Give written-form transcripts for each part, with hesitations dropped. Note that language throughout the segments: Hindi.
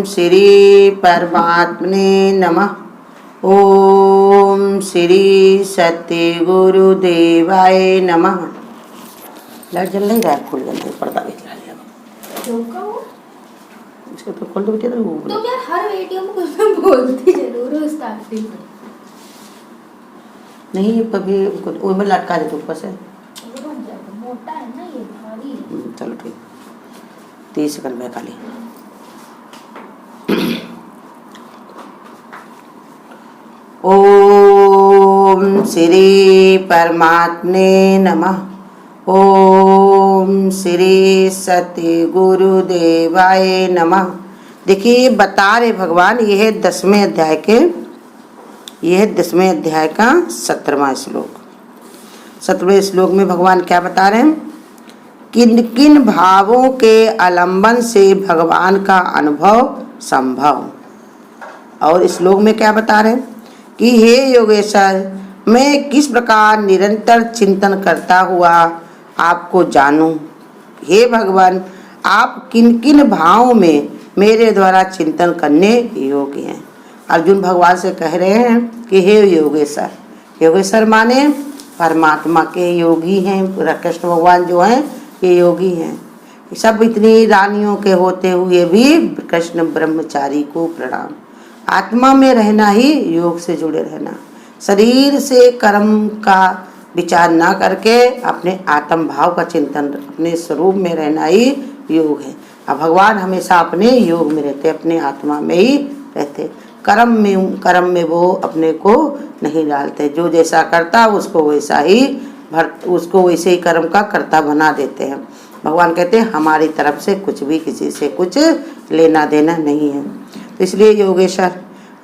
श्री परमात्मने नमः। ओम श्री सत्य गुरुदेवाय नमः। लाइट जल नहीं रहा है, खोल देना पर्दा भी चला लिया। इसको तो खोल दो बेटे। तुम यार हर वीडियो में कुछ ना बोलती जरूर हो स्टार्टिंग में। नहीं कभी वो में लटका दे ऊपर से। मोटा है ना ये, भारी है। चलो ठीक, 30 सेकंड में खाली। ओम श्री परमात्मने नमः। ओम श्री सत्य गुरुदेवाय नमः। देखिए बता रहे भगवान, यह है 10वें अध्याय के, यह है 10वें अध्याय का 17वां श्लोक। 17वें श्लोक में भगवान क्या बता रहे हैं? किन किन भावों के आलंबन से भगवान का अनुभव संभव। और इस श्लोक में क्या बता रहे हैं कि हे योगेश्वर, मैं किस प्रकार निरंतर चिंतन करता हुआ आपको जानूं। हे भगवान, आप किन किन भावों में मेरे द्वारा चिंतन करने योग्य हैं। अर्जुन भगवान से कह रहे हैं कि हे योगेश्वर, योगेश्वर माने परमात्मा के योगी हैं। कृष्ण भगवान जो हैं ये योगी हैं। सब इतनी रानियों के होते हुए भी कृष्ण ब्रह्मचारी को प्रणाम। आत्मा में रहना ही योग से जुड़े रहना, शरीर से कर्म का विचार ना करके अपने आत्म भाव का चिंतन, अपने स्वरूप में रहना ही योग है। अब भगवान हमेशा अपने योग में रहते, अपने आत्मा में ही रहते। कर्म में वो अपने को नहीं डालते। जो जैसा करता उसको वैसा ही उसको वैसे ही कर्म का कर्ता बना देते हैं। भगवान कहते हैं हमारी तरफ से कुछ भी किसी से कुछ लेना देना नहीं है। तो इसलिए योगेश्वर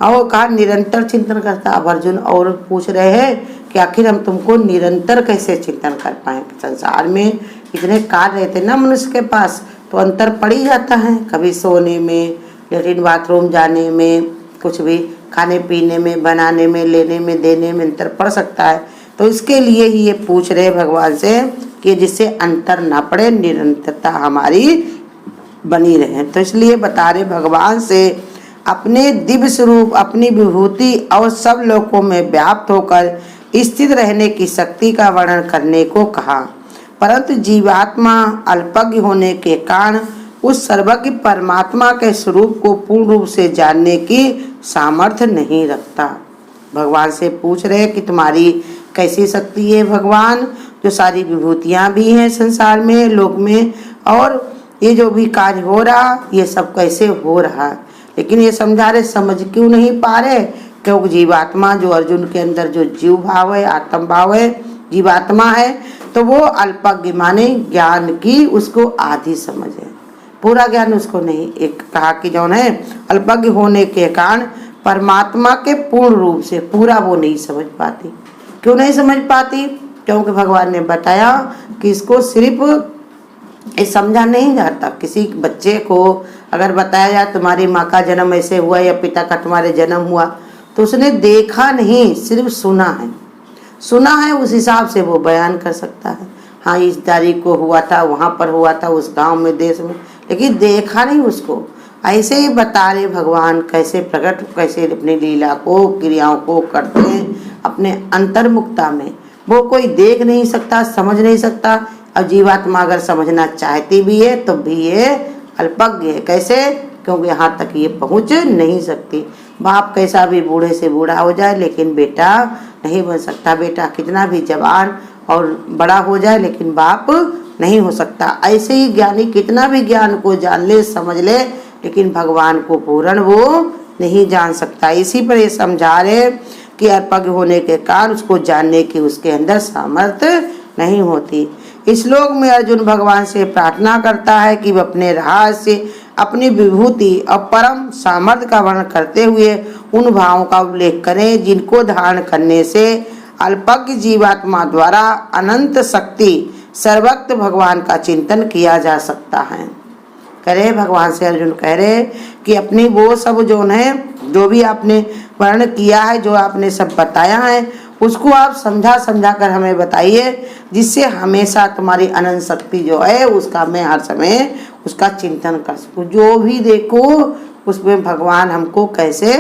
और कहा निरंतर चिंतन करता। अब अर्जुन और पूछ रहे हैं कि आखिर हम तुमको निरंतर कैसे चिंतन कर पाए। संसार में इतने कार्य रहते ना मनुष्य के पास, तो अंतर पड़ ही जाता है। कभी सोने में, लेट्रिन बाथरूम जाने में, कुछ भी खाने पीने में, बनाने में, लेने में, देने में अंतर पड़ सकता है। तो इसके लिए ही ये पूछ रहे भगवान से कि जिससे अंतर ना पड़े, निरंतरता हमारी बनी रहे। तो इसलिए बता रहे भगवान से अपने दिव्य स्वरूप, अपनी विभूति और सब लोकों में व्याप्त होकर स्थित रहने की शक्ति का वर्णन करने को कहा। परंतु जीवात्मा अल्पज्ञ होने के कारण उस सर्वज्ञ परमात्मा के स्वरूप को पूर्ण रूप से जानने की सामर्थ्य नहीं रखता। भगवान से पूछ रहे कि तुम्हारी कैसी शक्ति है भगवान, जो सारी विभूतियां भी हैं संसार में, लोक में, और ये जो भी कार्य हो रहा ये सब कैसे हो रहा है। लेकिन ये समझा रहे, समझ क्यों नहीं पा रहे? क्योंकि जीवात्मा जो अर्जुन के अंदर जो जीव भाव है, आत्म भाव है, जीवात्मा है, तो वो अल्पज्ञ माने ज्ञान की उसको आधी समझ है, पूरा ज्ञान उसको नहीं। एक कहा कि जो है अल्पज्ञ होने के कारण परमात्मा के पूर्ण रूप से पूरा वो नहीं समझ पाती। क्यों नहीं समझ पाती? क्योंकि भगवान ने बताया कि इसको सिर्फ ये समझा नहीं जाता। किसी बच्चे को अगर बताया जाए तुम्हारी माँ का जन्म ऐसे हुआ या पिता का तुम्हारे जन्म हुआ, तो उसने देखा नहीं, सिर्फ सुना है। सुना है उस हिसाब से वो बयान कर सकता है। हाँ इस तारीख को हुआ था, वहाँ पर हुआ था, उस गांव में, देश में, लेकिन देखा नहीं उसको। ऐसे ही बता रहे भगवान कैसे प्रकट, कैसे अपनी लीला को, क्रियाओं को करते हैं अपने अंतर्मुखता में। वो कोई देख नहीं सकता, समझ नहीं सकता। अब जीवात्मा अगर समझना चाहती भी है तो भी ये अल्पज्ञ है। कैसे? क्योंकि यहाँ तक ये पहुँच नहीं सकती। बाप कैसा भी बूढ़े से बूढ़ा हो जाए लेकिन बेटा नहीं बन सकता। बेटा कितना भी जवान और बड़ा हो जाए लेकिन बाप नहीं हो सकता। ऐसे ही ज्ञानी कितना भी ज्ञान को जान ले, समझ ले, लेकिन भगवान को पूर्ण वो नहीं जान सकता। इसी पर ये समझा रहे कि अल्पज्ञ होने के कारण उसको जानने की उसके अंदर सामर्थ्य नहीं होती। इस श्लोक में अर्जुन भगवान से प्रार्थना करता है कि वह अपने रहस्य, अपनी विभूति और परम सामर्थ्य का वर्णन करते हुए उन भावों का उल्लेख करें जिनको धारण करने से अल्पज्ञ जीवात्मा द्वारा अनंत शक्ति सर्वत्र भगवान का चिंतन किया जा सकता है। कह रहे भगवान से अर्जुन कह रहे कि अपनी वो सब जो है, जो भी आपने वर्णन किया है, जो आपने सब बताया है, उसको आप समझा कर हमें बताइए, जिससे हमेशा तुम्हारी अनंत शक्ति जो है उसका मैं हर समय उसका चिंतन कर सकूं। जो भी देखो उसमें भगवान हमको कैसे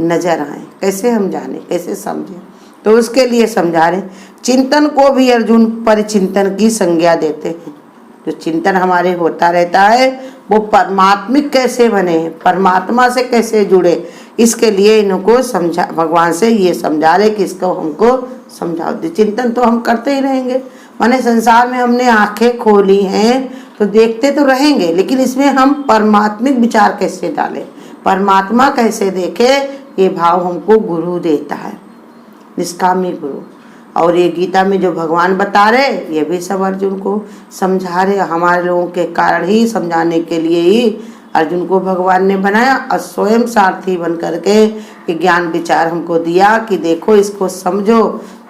नजर आए, कैसे हम जाने, कैसे समझें। तो उसके लिए समझा रहे, चिंतन को भी अर्जुन परिचिंतन की संज्ञा देते हैं। जो चिंतन हमारे होता रहता है वो परमात्मिक कैसे बने, परमात्मा से कैसे जुड़े, इसके लिए इनको समझा, भगवान से ये समझा रहे कि इसको हमको समझाओ। चिंतन तो हम करते ही रहेंगे, माने संसार में हमने आंखें खोली हैं तो देखते तो रहेंगे, लेकिन इसमें हम परमात्मिक विचार कैसे डालें, परमात्मा कैसे देखे, ये भाव हमको गुरु देता है, निष्कामी गुरु। और ये गीता में जो भगवान बता रहे ये भी सब अर्जुन को समझा रहे। हमारे लोगों के कारण ही, समझाने के लिए ही अर्जुन को भगवान ने बनाया और स्वयं सारथी बन करके ये ज्ञान विचार हमको दिया कि देखो इसको समझो।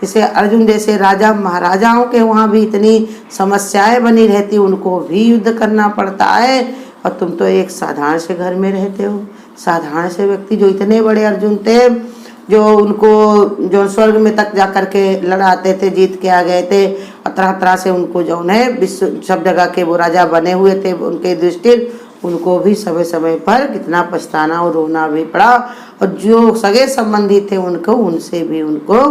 जैसे अर्जुन जैसे राजा महाराजाओं के वहाँ भी इतनी समस्याएं बनी रहती, उनको भी युद्ध करना पड़ता है, और तुम तो एक साधारण से घर में रहते हो, साधारण से व्यक्ति। जो इतने बड़े अर्जुन थे, जो उनको जो स्वर्ग में तक जा करके लड़ाते थे, जीत के आ गए थे, और तरह तरह से उनको जो है विश्व सब जगह के वो राजा बने हुए थे, उनके दृष्टि उनको भी समय समय पर कितना पछताना और रोना भी पड़ा, और जो सगे संबंधी थे उनको, उनसे भी उनको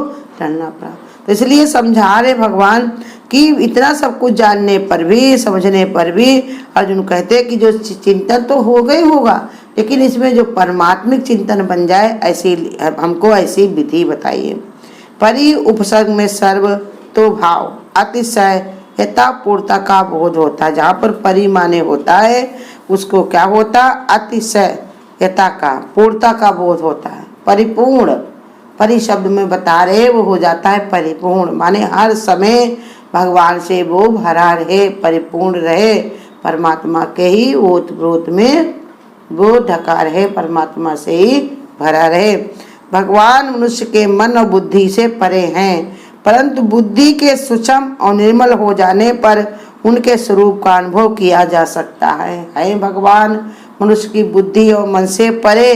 लड़ना पड़ा। तो इसलिए समझा रहे भगवान कि इतना सब कुछ जानने पर भी, समझने पर भी अर्जुन कहते कि जो चिंतन तो हो गई होगा, लेकिन इसमें जो परमात्मिक चिंतन बन जाए, ऐसी हमको ऐसी विधि बताइए। परि उपसर्ग में सर्व तो भाव अतिशय यथा पूर्णता का बोध होता है। जहाँ पर परि माने होता है उसको क्या होता, अतिशय यथा का पूर्णता का बोध होता है, परिपूर्ण। परि शब्द में बता रहे वो हो जाता है परिपूर्ण, माने हर समय भगवान से वो भरा रहे, परिपूर्ण रहे, परमात्मा के ही ओत प्रोत में वो ढका रहे, परमात्मा से ही भरा रहे। भगवान मनुष्य के मन और बुद्धि से परे हैं, परंतु बुद्धि के सूक्ष्म और निर्मल हो जाने पर उनके स्वरूप का अनुभव किया जा सकता है। भगवान मनुष्य की बुद्धि और मन से परे,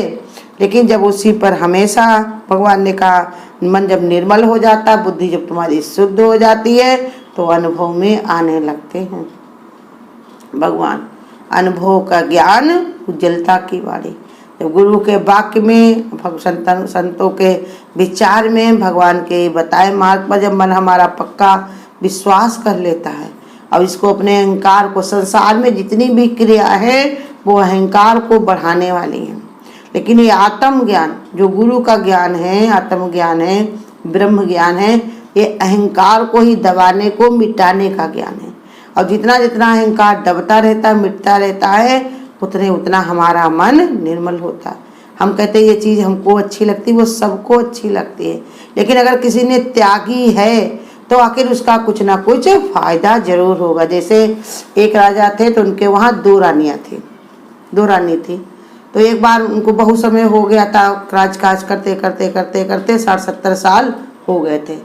लेकिन जब उसी पर हमेशा भगवान ने कहा मन जब निर्मल हो जाता, बुद्धि जब तुम्हारी शुद्ध हो जाती है तो अनुभव में आने लगते हैं भगवान। अनुभव का ज्ञान उज्जवलता की वाणी। जब गुरु के वाक्य में, संतों के विचार में, भगवान के बताए मार्ग पर जब मन हमारा पक्का विश्वास कर लेता है, अब इसको अपने अहंकार को, संसार में जितनी भी क्रिया है वो अहंकार को बढ़ाने वाली है, लेकिन ये आत्म ज्ञान जो गुरु का ज्ञान है, आत्म ज्ञान है, ब्रह्म ज्ञान है, ये अहंकार को ही दबाने को, मिटाने का ज्ञान है। और जितना जितना अहंकार दबता रहता है, मिटता रहता है, उतने उतना हमारा मन निर्मल होता है। हम कहते हैं ये चीज़ हमको अच्छी लगती, वो सबको अच्छी लगती है, लेकिन अगर किसी ने त्यागी है तो आखिर उसका कुछ ना कुछ फायदा जरूर होगा। जैसे एक राजा थे तो उनके वहाँ दो रानियाँ थी, दो रानी थी। तो एक बार उनको बहुत समय हो गया था, राजकाज करते करते करते करते 60-70 साल हो गए थे।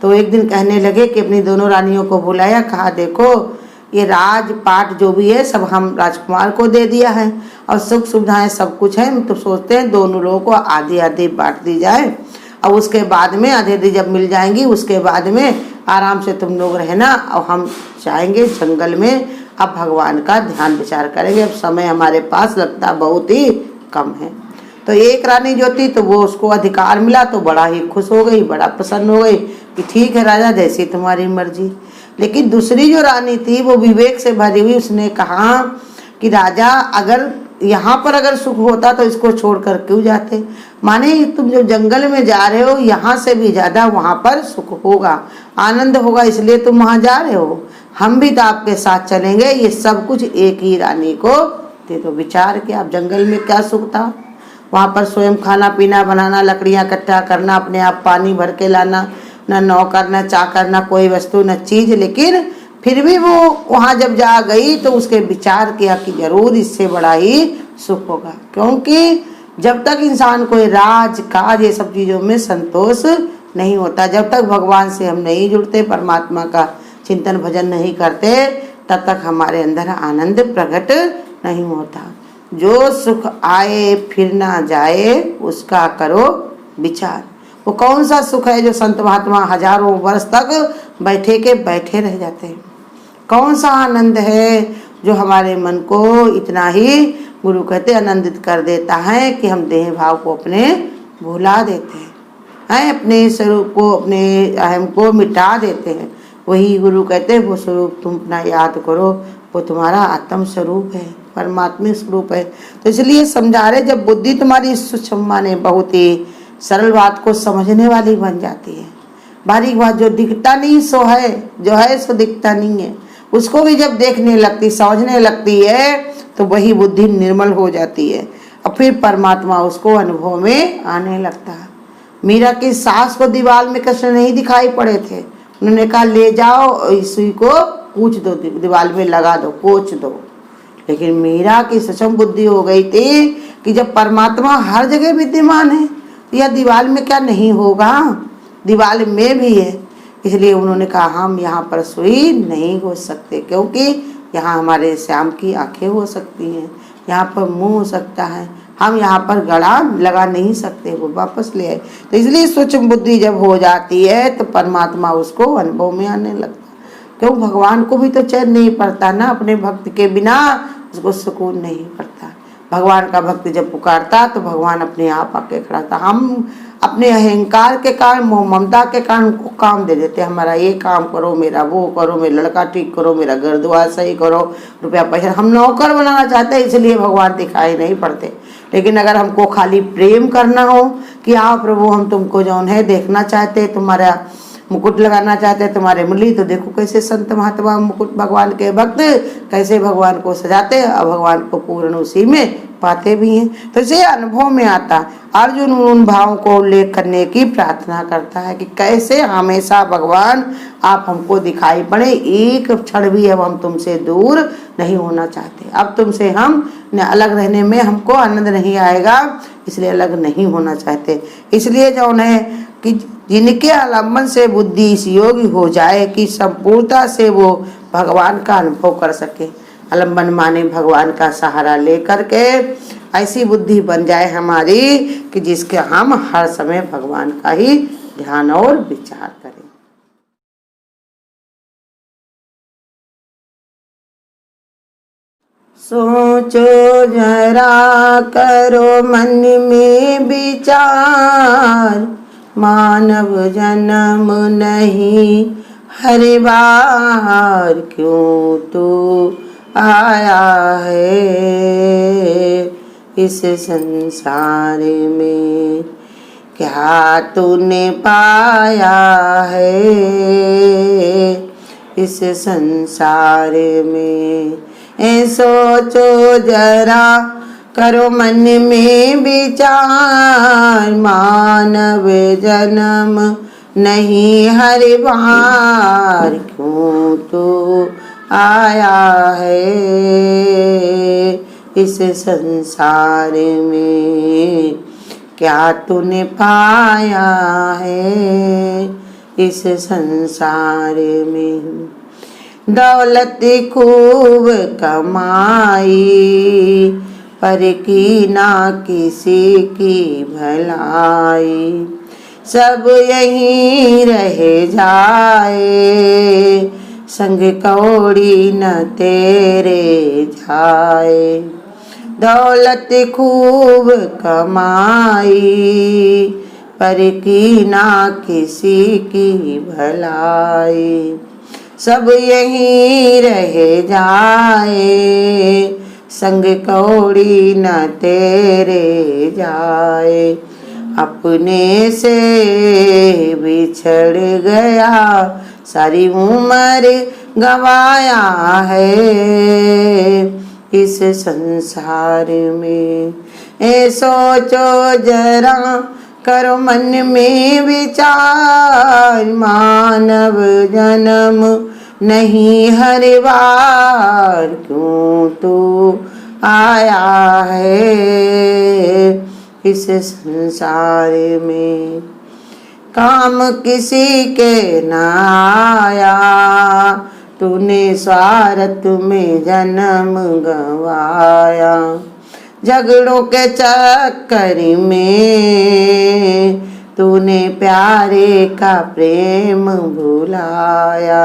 तो एक दिन कहने लगे कि अपनी दोनों रानियों को बुलाया, कहा देखो ये राजपाट जो भी है सब हम राजकुमार को दे दिया है, और सुख सुविधाएं सब कुछ है, तो सोचते हैं दोनों लोगों को आधी आधी बांट दी जाए, और उसके बाद में आधी आधी जब मिल जाएंगी उसके बाद में आराम से तुम लोग रहना, और हम जाएंगे जंगल में, अब भगवान का ध्यान विचार करेंगे, अब समय हमारे पास लगता बहुत ही कम है। तो एक रानी जो थी तो वो उसको अधिकार मिला तो बड़ा ही खुश हो गई, बड़ा प्रसन्न हो गई कि ठीक है राजा जैसी तुम्हारी मर्जी। लेकिन दूसरी जो रानी थी वो विवेक से भरी हुई, उसने कहा कि राजा अगर यहाँ पर अगर सुख होता तो इसको छोड़कर क्यों जाते, माने तुम जो जंगल में जा रहे हो यहाँ से भी ज़्यादा वहाँ पर सुख होगा, आनंद होगा, इसलिए तुम वहाँ जा रहे हो, हम भी तो आपके साथ चलेंगे। ये सब कुछ एक ही रानी को दे दो। विचार किया, अब जंगल में क्या सुख था, वहाँ पर स्वयं खाना पीना बनाना, लकड़ियाँ इकट्ठा करना, अपने आप पानी भर के लाना, न नौकर न चाकर न कोई वस्तु न चीज़, लेकिन फिर भी वो वहाँ जब जा गई तो उसके विचार किया कि जरूर इससे बड़ा ही सुख होगा, क्योंकि जब तक इंसान कोई राज काज ये सब चीज़ों में संतोष नहीं होता, जब तक भगवान से हम नहीं जुड़ते, परमात्मा का चिंतन भजन नहीं करते, तब तक हमारे अंदर आनंद प्रकट नहीं होता। जो सुख आए फिर ना जाए उसका करो विचार। वो कौन सा सुख है जो संत महात्मा हजारों वर्ष तक बैठे के बैठे रह जाते हैं? कौन सा आनंद है जो हमारे मन को इतना ही गुरु कहते आनंदित कर देता है कि हम देह भाव को अपने भुला देते हैं, अपने स्वरूप को, अपने अहम को मिटा देते हैं। वही गुरु कहते हैं वो स्वरूप तुम अपना याद करो, वो तुम्हारा आत्म स्वरूप है, परमात्मा स्वरूप है। तो इसलिए समझा रहे, जब बुद्धि तुम्हारी सूक्ष्म माने बहुत ही सरल बात को समझने वाली बन जाती है, बारीक बात जो दिखता नहीं सो है, जो है सो दिखता नहीं है, उसको भी जब देखने लगती, समझने लगती है, तो वही बुद्धि निर्मल हो जाती है और फिर परमात्मा उसको अनुभव में आने लगता है। मीरा की सास को दीवार में कृष्ण नहीं दिखाई पड़े थे, उन्होंने कहा ले जाओ इस सुई को पूछ दो, दीवार में लगा दो, पोंछ दो। लेकिन मीरा की सूक्ष्म बुद्धि हो गई थी कि जब परमात्मा हर जगह विद्यमान है, यह दीवार में क्या नहीं होगा, दीवार में भी है। इसलिए उन्होंने कहा हम यहाँ पर सुई नहीं हो सकते, क्योंकि यहाँ हमारे श्याम की आंखें हो सकती हैं, यहाँ पर मुंह हो सकता है, हम यहाँ पर गला लगा नहीं सकते। वो वापस ले आए। तो इसलिए सूक्ष्म बुद्धि जब हो जाती है तो परमात्मा उसको अनुभव में आने लगता है। क्यों, भगवान को भी तो चैन नहीं पड़ता ना, अपने भक्त के बिना उसको सुकून नहीं पड़ता। भगवान का भक्त जब पुकारता तो भगवान अपने आप आके खड़ा था। हम अपने अहंकार के कारण, मोह ममता के कारण उनको काम दे देते, हमारा ये काम करो, मेरा वो करो, मेरा लड़का ठीक करो, मेरा घर द्वार सही करो, रुपया पैसा, हम नौकर बनाना चाहते हैं, इसलिए भगवान दिखाई नहीं पड़ते। लेकिन अगर हमको खाली प्रेम करना हो कि आओ प्रभु हम तुमको जौन है देखना चाहते, तुम्हारा मुकुट लगाना चाहते हैं, तुम्हारे मुरली, तो देखो कैसे संत महात्मा मुकुट भगवान के भक्त कैसे भगवान को सजाते हैं और भगवान को पूर्ण उसी में पाते भी हैं। तो इसे अनुभव में आता। अर्जुन उन भावों को उल्लेख करने की प्रार्थना करता है कि कैसे हमेशा भगवान आप हमको दिखाई पड़े, एक क्षण भी अब हम तुमसे दूर नहीं होना चाहते, अब तुमसे हम अलग रहने में हमको आनंद नहीं आएगा, इसलिए अलग नहीं होना चाहते। इसलिए जो है कि जिनके आलम्बन से बुद्धि इस योग्य हो जाए कि संपूर्णता से वो भगवान का अनुभव कर सके। आलम्बन माने भगवान का सहारा लेकर के ऐसी बुद्धि बन जाए हमारी कि जिसके हम हर समय भगवान का ही ध्यान और विचार करें। सोचो जरा करो मन में विचार, मानव जन्म नहीं हर बार, क्यों तू आया है इस संसार में, क्या तूने पाया है इस संसार में। सोचो जरा करो मन में विचार, मानव जन्म नहीं हर बार, क्यों तो आया है इस संसार में, क्या तूने पाया है इस संसार में। दौलत खूब कमाई पर की ना किसी की भलाई, सब यहीं रह जाए संग कौड़ी न तेरे जाए। दौलत खूब कमाई पर की ना किसी की भलाई, सब यहीं रह जाए संग कौड़ी न तेरे जाए। अपने से बिछड़ गया सारी उम्र गवाया है इस संसार में। सोचो जरा करो मन में विचार, मानव जन्म नहीं हर बार, क्यों तू आया है इस संसार में। काम किसी के न आया, तूने स्वार्थ में जन्म गवाया। झगड़ों के चक्कर में तूने प्यारे का प्रेम भुलाया।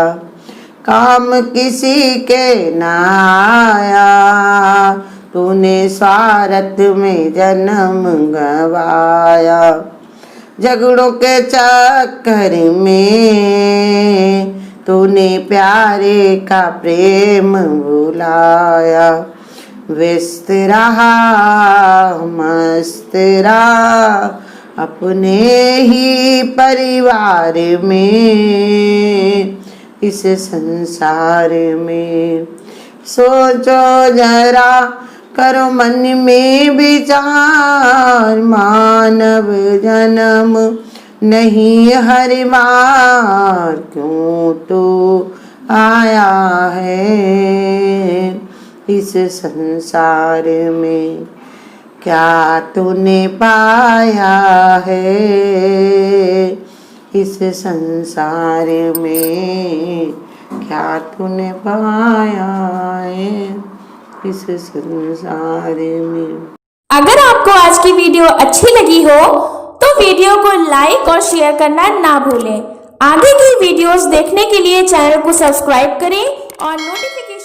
काम किसी के न आया, तूने स्वार्थ में जन्म गवाया, झगड़ों के चक्कर में तूने प्यारे का प्रेम भुलाया। व्यस्त रहा मस्त रहा अपने ही परिवार में, इस संसार में। सोचो जरा करो मन में विचार, मानव जन्म नहीं हर बार, क्यों तो आया है इस संसार में। क्या तूने पाया है इस संसार में, क्या तूने पाया है इस संसार में। अगर आपको आज की वीडियो अच्छी लगी हो तो वीडियो को लाइक और शेयर करना ना भूलें। आगे की वीडियोस देखने के लिए चैनल को सब्सक्राइब करें और नोटिफिकेशन